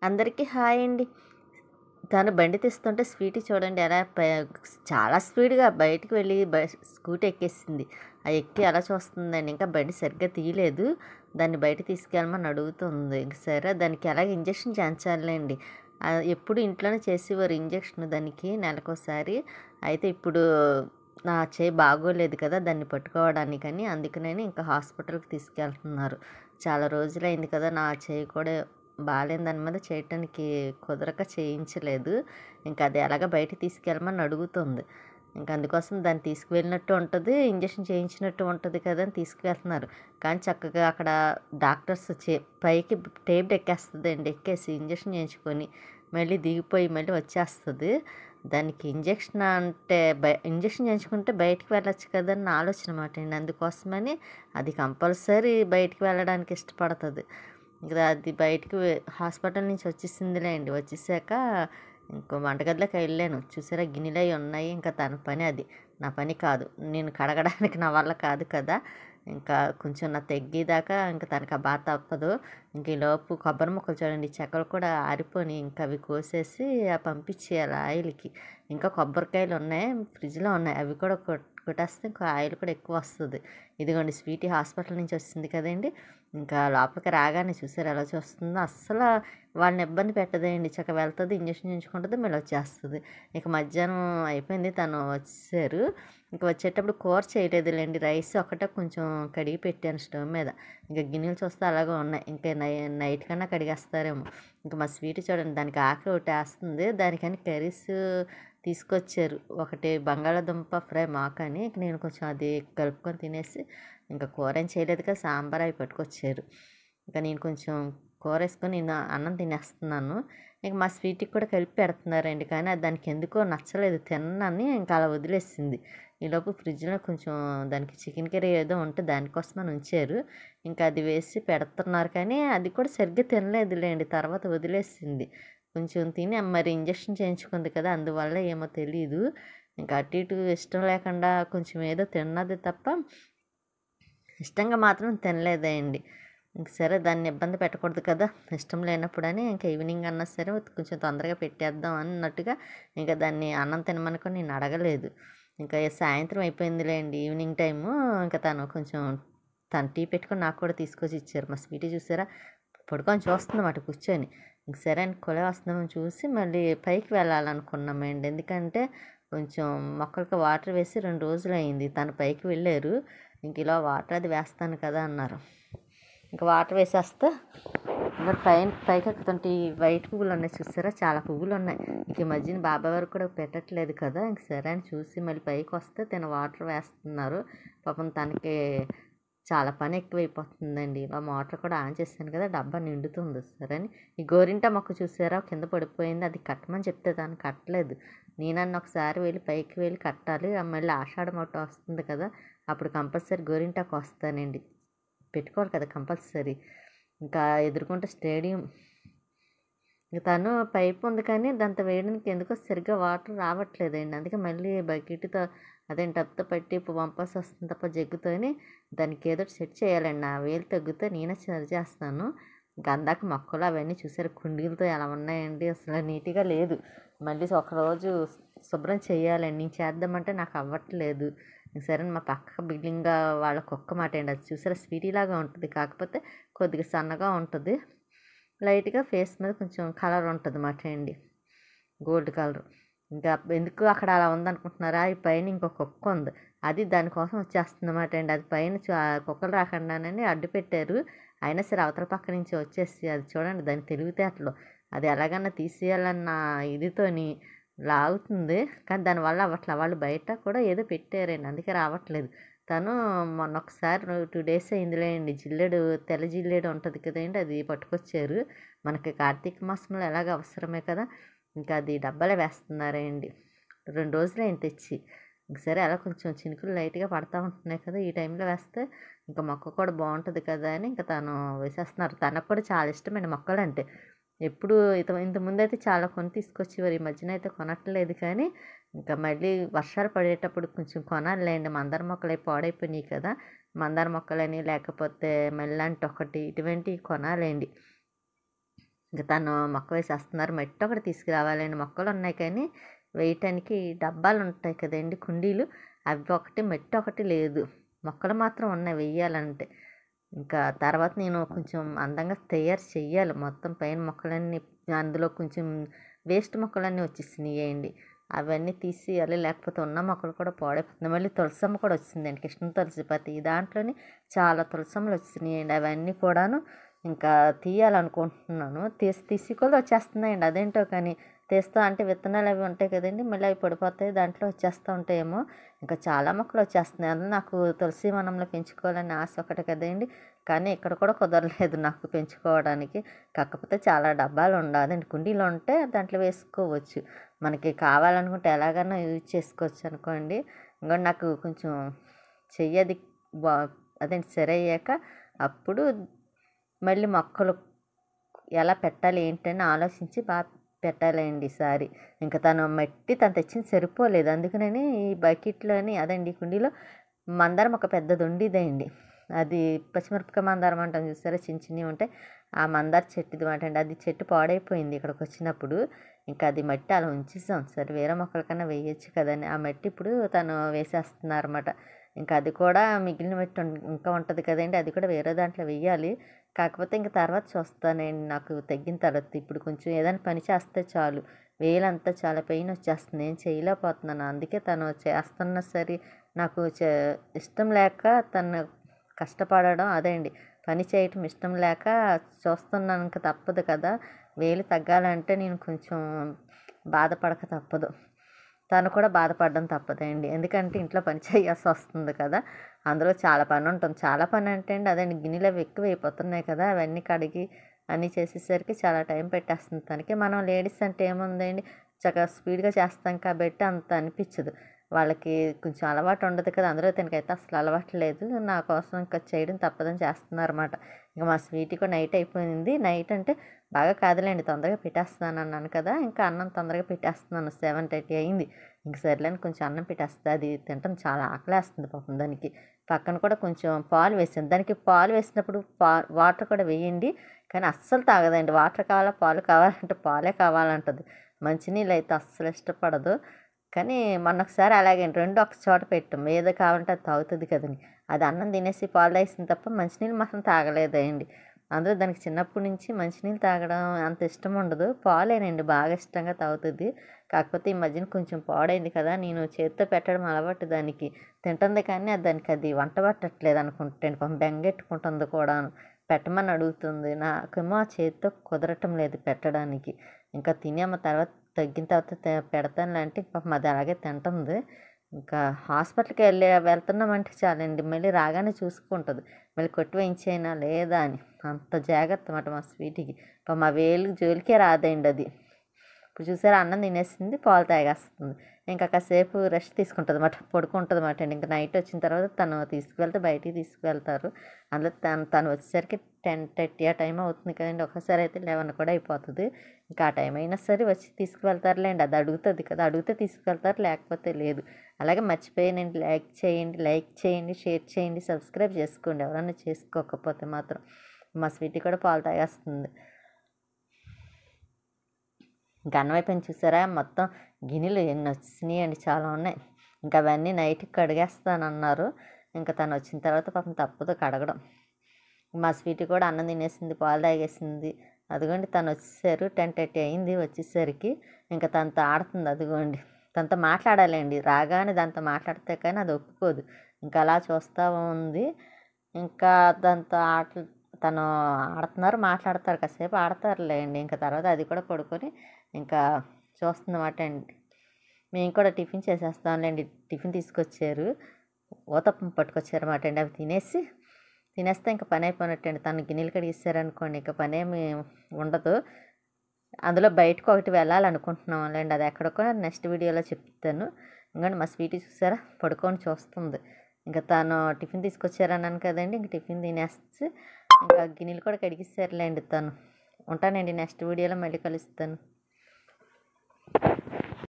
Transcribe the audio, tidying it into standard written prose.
అందరికీ హాయ్ అండి. తను బండి తీస్తుంటే స్వీటీ చూడండి ఎలా చాలా స్పీడ్‌గా బయటికి వెళ్ళి స్కూటీ ఎక్కేసింది. ఎక్కి అలా చూస్తుందండి. ఇంకా బండి సరిగ్గా తీయలేదు. దాన్ని బయటికి తీసుకెళ్ళమని అడుగుతుంది. ఇంక సరే దానికి ఎలాగో ఇంజెక్షన్ చేయించాలిలెండి. ఎప్పుడు ఇంట్లోనే చేసేవారు ఇంజెక్షన్ దానికి నెలకోసారి. అయితే ఇప్పుడు నా చెయ్యి బాగోలేదు కదా! దాన్ని పట్టుకోవడానికని అందుకనని ఇంకా హాస్పిటల్‌కి తీసుకెళ్తున్నారు. చాలా రోజులైంది కదా! నా చెయ్యి కూడా బాలేని దాని మీద చేయటానికి కుదరక చేయించలేదు. ఇంకా అది ఎలాగో బయటికి తీసుకెళ్ళమని అడుగుతుంది. ఇంకా అందుకోసం దాన్ని తీసుకువెళ్ళినట్టు ఉంటది. ఇంజెక్షన్ చేయించినట్టు ఉంటది కదా! అని తీసుకువెళ్తున్నారు. కానీ చక్కగా అక్కడ డాక్టర్స్ పైకి టేబుల్ ఎక్కేస్తదండి. ఎక్కేసి ఇంజెక్షన్ చేయించుకొని మళ్ళీ దిగిపోయి మళ్ళీ వచ్చేస్తది. దానికి ఇంజెక్షన్ అంటే ఇంజెక్షన్ చేయించుకుంటే బయటికి వెళ్ళొచ్చు కదా! అని నా ఆలోచన మాట అండి. అందుకోసమని అది కంపల్సరీ బయటికి వెళ్ళడానికి ఇష్టపడతది. ఇంకా అది బయటికి హాస్పిటల్ నుంచి వచ్చేసిందిలేండి. వచ్చేసాక ఇంకో వంటగదిలోకి వెళ్ళాను. చూసారా గిన్నెలయి ఉన్నాయి. ఇంకా తన పని అది. నా పని కాదు. నేను కడగడానికి నా వల్ల కాదు కదా! ఇంకా కొంచెం నా తెగ్గేదాకా ఇంక తనకి ఆ బాధ తప్పదు. ఇంక ఈలోపు కొబ్బరి ముక్కలు చూడండి చెక్కలు కూడా ఆరిపోయినాయి. ఇంకా అవి కోసేసి పంపించేయాలి ఆయిల్‌కి. ఇంకా కొబ్బరికాయలు ఉన్నాయి. ఫ్రిడ్జ్‌లో ఉన్నాయి. అవి కూడా కొట్టేస్తే ఇంకో ఆయిల్ కూడా ఎక్కువ వస్తది. ఇదిగోండి స్వీటీ హాస్పిటల్ నుంచి వచ్చింది కదండీ! ఇంకా లోపలికి రాగానే చూసారా ఎలా చూస్తుందో అస్సలు వాళ్ళని ఇబ్బంది పెట్టదండి. చక్కగా వెళ్తది, ఇంజెక్షన్ చేయించుకుంటది, మళ్ళీ వచ్చేస్తది. ఇక మధ్యాహ్నం అయిపోయింది తను వచ్చేసారు. ఇంక వచ్చేటప్పుడు కూర చేయలేదులెండి. రైస్ ఒకటే కొంచెం కడిగి పెట్టాను స్టవ్ మీద. ఇంక గిన్నెలు చూస్తే అలాగే ఉన్నాయి. ఇంకా నైట్ కన్నా కడిగేస్తారేమో. ఇంక మా స్వీట్ చూడండి దానికి ఆకలి ఒకటేస్తుంది. దానికని కర్రీస్ తీసుకొచ్చారు. ఒకటి బంగాళాదుంప ఫ్రై మాకని. నేను కొంచెం అది కలుపుకొని తినేసి ఇంకా కూర ఏం చేయలేదు కదా! సాంబార్ అవి పట్టుకొచ్చారు. ఇంకా నేను కొంచెం కూరేసుకొని నేను అన్నం తినేస్తున్నాను. ఇంక మా స్వీట్‌కి కూడా కలిపి పెడుతున్నారండి. కానీ అది దానికి ఎందుకో నచ్చలేదు తిననని ఇంకా అలా వదిలేసింది. ఈలోపు ఫ్రిడ్జ్‌లో కొంచెం దానికి చికెన్ కర్రీ ఏదో ఉంటే దానికోసమని ఉంచారు. ఇంకా అది వేసి పెడుతున్నారు కానీ అది కూడా సరిగ్గా తినలేదులెండి. తర్వాత వదిలేసింది. కొంచెం తిని మరి ఇంజెక్షన్ చేయించుకుంది కదా! అందువల్ల ఏమో తెలీదు. ఇంకా అటు ఇటు ఇష్టం లేకుండా కొంచెం ఏదో తిన్నది తప్ప ఇష్టంగా మాత్రం తినలేదండి. ఇంక సరే దాన్ని ఇబ్బంది పెట్టకూడదు కదా! ఇష్టం లేనప్పుడని ఇంక ఈవినింగ్ అన్నా సరే కొంచెం తొందరగా పెట్టేద్దాం అన్నట్టుగా ఇంకా దాన్ని అన్నం తినమనుకొని నేను అడగలేదు. ఇంకా సాయంత్రం అయిపోయిందిలేండి ఈవినింగ్ టైము. ఇంకా తను టీ పెట్టుకొని నాకు కూడా తీసుకొచ్చి ఇచ్చారు. మా స్వీటీ చూసారా పడుకొని చూస్తుందన్నమాట కూర్చొని. ఇంక సరే అని కొలె వస్తుందేమో చూసి మళ్ళీ పైకి వెళ్ళాలనుకున్నామండి. ఎందుకంటే కొంచెం మొక్కలకి వాటర్ వేసి 2 రోజులయింది. తను పైకి వెళ్ళారు. ఇంక ఇలా వాటర్ అది వేస్తాను కదా అన్నారు. ఇంక వాటర్ వేసేస్తే ఇంకా పైకి ఎక్కుతుంటే ఈ వైట్ పువ్వులు ఉన్నాయి చూసారా చాలా పువ్వులు ఉన్నాయి. ఇంక ఈ మధ్యన బాబాయ్ వారు కూడా పెట్టట్లేదు కదా! ఇంక సరే అని చూసి మళ్ళీ పైకి వస్తే తను వాటర్ వేస్తున్నారు. పాపం తనకి చాలా పని ఎక్కువైపోతుందండి. ఇలా మోటార్ కూడా ఆన్ చేశాను కదా! డబ్బా నిండుతుంది. సరే అని ఈ గోరింటా మొక్క చూసారా కింద పడిపోయింది. అది కట్టమని చెప్తే దాన్ని కట్టలేదు. నేనన్న ఒకసారి వెళ్ళి పైకి వెళ్ళి కట్టాలి. మళ్ళీ ఆషాఢ మొట్ట వస్తుంది కదా! అప్పుడు కంపల్సరీ గోరింటాకు వస్తానండి. పెట్టుకోవాలి కదా కంపల్సరీ. ఇంకా ఎదురుగుంట స్టేడియం. ఇంక తను పైప్ ఉంది కానీ దాంతో వేయడానికి ఎందుకో సరిగ్గా వాటర్ రావట్లేదండి. అందుకే మళ్ళీ బకెట్‌తో టబ్‌తో పట్టి పంపాల్సి వస్తుంది తప్ప జగ్గుతోని దానికి ఏదో ఒకటి సెట్ చేయాలండి. నా వేలు తగ్గితే నేనే సరి చేస్తాను. ఇంక అందాక మొక్కలు అవన్నీ చూసారు కుండీలతో ఎలా ఉన్నాయండి. అసలు నీట్‌గా లేదు. మళ్ళీ ఒకరోజు శుభ్రం చేయాలండి. నేను చేద్దామంటే నాకు అవ్వట్లేదు. సరే మా పక్క బిల్డింగ్ వాళ్ళ కుక్క మాట అండి. అది చూసారా స్వీటీలాగా ఉంటుంది. కాకపోతే కొద్దిగా సన్నగా ఉంటుంది. లైట్‌గా ఫేస్ మీద కొంచెం కలర్ ఉంటదన్నమాట అండి. Gold colour. ఇంకా ఎందుకు అక్కడ అలా ఉందనుకుంటున్నారా? ఈ పైన ఇంకో కుక్క ఉంది. అది దానికోసం వచ్చేస్తుందన్నమాట అండి. అది పైన కుక్కలు రాకుండానని అడ్డు పెట్టారు. అయినా సరే అవతల పక్క నుంచి వచ్చేసి అది చూడండి దాని తెలివితేటలు. అది ఎలాగన్నా తీసేయాలన్న ఇదితోని లాగుతుంది. కానీ దానివల్ల అవ్వట్ల. వాళ్ళు బయట కూడా ఏదో పెట్టారండి. అందుకే రావట్లేదు. తను మొన్న ఒకసారి 2 డేస్ అయిందిలేండి. తెల్ల జిల్లేడు ఉంటది కదండీ! అది పట్టుకొచ్చారు. మనకి కార్తీక మాసంలో ఎలాగో అవసరమే కదా! ఇంకా అది డబ్బాలో వేస్తున్నారండి. 2 రోజులయింది తెచ్చి. ఇంక సరే అలా కొంచెం చినుకులు లైట్‌గా పడతా ఉంటున్నాయి కదా! ఈ టైంలో వేస్తే ఇంకా మొక్క కూడా బావుంటది కదా! అని ఇంక తను వేసేస్తున్నారు. తనకు కూడా చాలా ఇష్టమండి మొక్కలంటే. ఎప్పుడు ఇంతకుముందయితే చాలా కొని తీసుకొచ్చేవారు. ఈ మధ్యన అయితే కొనట్లేదు కానీ, ఇంకా మళ్ళీ వర్షాలు పడేటప్పుడు కొంచెం కొనాలిలెండి. మందార మొక్కలయి పాడైపోయినాయి కదా! మందార మొక్కలని లేకపోతే మల్లెంట ఒకటి ఇటువంటివి కొనాలండి. ఇంక తను మొక్క వేసేస్తున్నారు. మట్టి ఒకటి తీసుకురావాలండి. మొక్కలు ఉన్నాయి కానీ వేయటానికి డబ్బాలు ఉంటాయి కదండి, కుండీలు, అవి ఒకటి, మట్టి ఒకటి లేదు. మొక్కలు మాత్రం ఉన్నాయి వెయ్యాలంటే. ఇంకా తర్వాత నేను కొంచెం అందంగా తయారు చెయ్యాలి. మొత్తం పైన మొక్కలన్నీ, అందులో కొంచెం వేస్ట్ మొక్కలన్నీ వచ్చేసినాయండి. అవన్నీ తీసేయాలి, లేకపోతే ఉన్న మొక్కలు కూడా పాడైపోతున్నాయి. మళ్ళీ తులసమ్మ కూడా వచ్చిందండి, కృష్ణ తులసి ప్రతి దాంట్లోని చాలా తులసమ్మలు వచ్చినాయండి. అవన్నీ కూడాను ఇంకా తీయాలనుకుంటున్నాను. తీసి కూడా వచ్చేస్తున్నాయండి. అదేంటో కానీ తీస్తా అంటే విత్తనాలు అవి ఉంటాయి కదండి, మళ్ళీ అవి పడిపోతాయి, దాంట్లో వచ్చేస్తూ ఉంటాయేమో. ఇంకా చాలా మొక్కలు వచ్చేస్తున్నాయి. అందులో నాకు తులసి వనంలో పెంచుకోవాలని ఆశ ఒకటి కదండి, కానీ ఇక్కడ కూడా కుదరలేదు నాకు పెంచుకోవడానికి. కాకపోతే చాలా డబ్బాలు ఉండాలండి, కుండీలు ఉంటే దాంట్లో వేసుకోవచ్చు. మనకి కావాలనుకుంటే ఎలాగైనా యూజ్ చేసుకోవచ్చు అనుకోండి. ఇంకోటి నాకు కొంచెం చెయ్యది బా అదేంటి సరి అయ్యాక అప్పుడు మళ్ళీ మొక్కలు ఎలా పెట్టాలి ఏంటని ఆలోచించి బాగా పెట్టాలండి ఈసారి. ఇంకా తను తెచ్చింది సరిపోలేదు. అందుకని ఈ బకెట్లోని అదండి కుండీలో మందారం ఒక పెద్దది ఉండేదండి. అది పచ్చిమిరపకాయ మందారం అంటాం చూసారా, చిన్న చిన్నవి ఉంటాయి. ఆ మందార చెట్టుది మాట అండి. అది చెట్టు పాడైపోయింది ఇక్కడికి వచ్చినప్పుడు. ఇంకా అది మట్టి అలా ఉంచేసాం. సరే వేరే మొక్కల కన్నా వేయచ్చు కదని ఆ మట్టి ఇప్పుడు తను వేసేస్తున్నారు అన్నమాట. ఇంకా అది కూడా మిగిలిన మట్టి ఇంకా ఉంటుంది కదండి, అది కూడా వేరే దాంట్లో వేయాలి. కాకపోతే ఇంక తర్వాత చూస్తానండి, నాకు తగ్గిన తర్వాత. ఇప్పుడు కొంచెం ఏదైనా పని చేస్తే చాలు వేలంతా చాలా పెయిన్ వచ్చేస్తుంది, ఏం చేయలేకపోతున్నాను. అందుకే తను చేస్తున్నా సరే నాకు ఇష్టం లేక తను కష్టపడడం, అదే అండి పని చేయటం ఇష్టం లేక చూస్తున్నాను. ఇంకా తప్పదు కదా, వేలు తగ్గాలంటే నేను కొంచెం బాధపడక తప్పదు. తను కూడా బాధపడడం తప్పదండి, ఎందుకంటే ఇంట్లో పని చేయాల్సి వస్తుంది కదా. అందులో చాలా పని ఉంటుంది. చాలా పని అంటే అండి అదండి, గిన్నెలు అవి ఎక్కువ అయిపోతున్నాయి కదా, అవన్నీ కడిగి అన్నీ చేసేసరికి చాలా టైం పెట్టేస్తుంది తనకి. మనం లేడీస్ అంటే ఏముందండి, చక్కగా స్పీడ్గా చేస్తాం కాబట్టి అంత అనిపించదు. వాళ్ళకి కొంచెం అలవాటు ఉండదు కదా, అందులో తనకైతే అసలు అలవాటు లేదు. నా కోసం ఇంకా చేయడం తప్పదని చేస్తున్నారన్నమాట. ఇంకా మా స్వీటీ కూడా నైట్ అయిపోయింది. నైట్ అంటే బాగా కాదులేండి, తొందరగా పెట్టేస్తున్నాను అన్నాను కదా, ఇంకా అన్నం తొందరగా పెట్టేస్తున్నాను. 7:30 అయింది. ఇంక సర్లేని కొంచెం అన్నం పెట్టేస్తుంది. అది తింటాం చాలా ఆకలేస్తుంది పాపం దానికి. పక్కన కూడా కొంచెం పాలు వేసాను దానికి. పాలు వేసినప్పుడు వాటర్ కూడా వేయండి, కానీ అస్సలు తాగదండి. వాటర్ కావాలా పాలు కావాలంటే పాలే కావాలంటుంది. మంచినీళ్ళు అయితే అస్సలు ఇష్టపడదు. కానీ మొన్న ఒకసారి అలాగే రెండు ఒక చోట పెట్టాం, ఏదో కావాలంటే అది తాగుతుంది కదండి. అది అన్నం తినేసి పాలు తాగేసింది తప్ప మంచినీళ్ళు మాత్రం తాగలేదండి. అందులో దానికి చిన్నప్పటి నుంచి మంచినీళ్ళు తాగడం అంత ఇష్టం ఉండదు, పాలేనండి బాగా ఇష్టంగా తాగుతుంది. కాకపోతే ఈ మధ్యన కొంచెం పాడైంది కదా, నేను చేతితో పెట్టడం అలవాటు దానికి. తింటుంది కానీ దానికి అది వంట పట్టట్లేదు అనుకుంటాను, పాపం బెంగెట్టుకుంటుంది కూడాను. పెట్టమని అడుగుతుంది, నాకేమో ఆ చేతితో కుదరటం లేదు పెట్టడానికి. ఇంకా తినేమ్మ తర్వాత తగ్గిన తర్వాత పెడతానులే అంటే పాపం అది అలాగే తింటుంది. ఇంకా హాస్పిటల్కి వెళ్తున్నామంటే చాలండి, మళ్ళీ రాగానే చూసుకుంటుంది మళ్ళీ కొట్టి వేయించైనా లేదా అని. అంత జాగ్రత్త అన్నమాట మా స్వీటీకి. మా వేలు జోలికే రాదండి అది. ఇప్పుడు చూసారా, అన్నం తినేసింది, పాలు తాగేస్తుంది. ఇంకా కాసేపు రెస్ట్ తీసుకుంటుంది అన్నమాట, పడుకుంటుంది అన్నమాట అండి. ఇంకా నైట్ వచ్చిన తర్వాత తను బయటికి తీసుకువెళ్తారు. అందులో తను వచ్చేసరికి 10:30 ఆ టైం అవుతుంది కదండి. ఒకసారి అయితే 11 కూడా అయిపోతుంది. ఇంకా ఆ టైం అయినా సరే వచ్చి తీసుకువెళ్తారులేండి, అది అడుగుతుంది కదా, అడిగితే తీసుకువెళ్తారు, లేకపోతే లేదు. అలాగే మర్చిపోయానండి, లైక్ చేయండి, షేర్ చేయండి, సబ్స్క్రైబ్ చేసుకోండి ఎవరన్నా చేసుకోకపోతే మాత్రం. మా స్వీటీ కూడా పాలు తాగేస్తుంది. ఇంకా అన్నం అయిపోయింది చూసారా, మొత్తం గిన్నెలు ఎన్ని వచ్చినాయండి, చాలా ఉన్నాయి. ఇంకా అవన్నీ నైట్కి కడిగేస్తానన్నారు. ఇంకా తను వచ్చిన తర్వాత పాపం తప్పదు కడగడం. మా స్వీటీ కూడా అన్నం తినేసింది, పాలు తాగేసింది. అదిగోండి తను వచ్చేసారు, 10:30 అయింది వచ్చేసరికి. ఇంకా తనతో ఆడుతుంది. అదిగోండి తనతో మాట్లాడాలండి, రాగానే దాంతో మాట్లాడితే కానీ అది ఒప్పుకోదు. ఇంకా అలా చూస్తూ ఉంది. ఇంకా దాంతో తను మాట్లాడతారు, కాసేపు ఆడతారులేండి. ఇంకా తర్వాత అది కూడా పడుకొని ఇంకా చూస్తుందన్నమాట అండి. మేము కూడా టిఫిన్ చేసేస్తాంలేండి. టిఫిన్ తీసుకొచ్చారు, ఊతప్పం పట్టుకొచ్చారన్నమాట అండి. అవి తినేస్తే ఇంకా పని అయిపోయినట్టండి. తను గిన్నెలు కడిగిస్తారనుకోండి, ఇంకా పని ఏమి ఉండదు. అందులో బయటకు ఒకటి వెళ్ళాలనుకుంటున్నాం లేండి, అది ఎక్కడికో నెక్స్ట్ వీడియోలో చెప్తాను. ఇంకండి మా స్వీటీ చూసారా, పడుకొని చూస్తుంది. ఇంకా తను టిఫిన్ తీసుకొచ్చారన్నాను కదండి, ఇంక టిఫిన్ తినేస్తే ఇంకా గిన్నెలు కూడా కడిగిస్తారులేండి తను. ఉంటానండి, నెక్స్ట్ వీడియోలో మళ్ళీ కలుస్తాను.